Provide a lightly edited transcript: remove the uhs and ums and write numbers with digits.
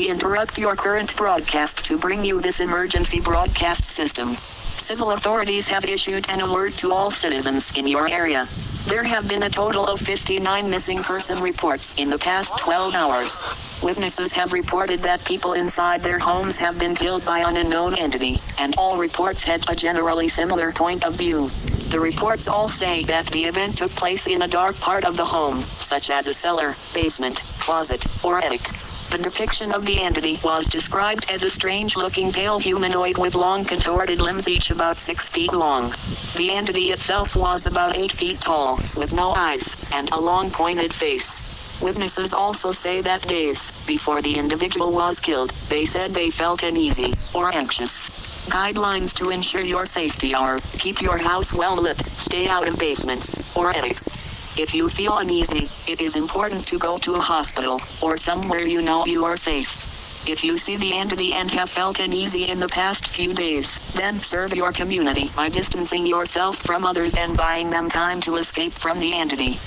We interrupt your current broadcast to bring you this emergency broadcast system. Civil authorities have issued an alert to all citizens in your area. There have been a total of 59 missing person reports in the past 12 hours. Witnesses have reported that people inside their homes have been killed by an unknown entity, and all reports had a generally similar point of view. The reports all say that the event took place in a dark part of the home, such as a cellar, basement, closet, or attic. The depiction of the entity was described as a strange-looking pale humanoid with long contorted limbs, each about 6 feet long. The entity itself was about 8 feet tall, with no eyes, and a long pointed face. Witnesses also say that days before the individual was killed, they said they felt uneasy or anxious. Guidelines to ensure your safety are: keep your house well lit, stay out of basements or attics. If you feel uneasy, it is important to go to a hospital or somewhere you know you are safe. If you see the entity and have felt uneasy in the past few days, then serve your community by distancing yourself from others and buying them time to escape from the entity.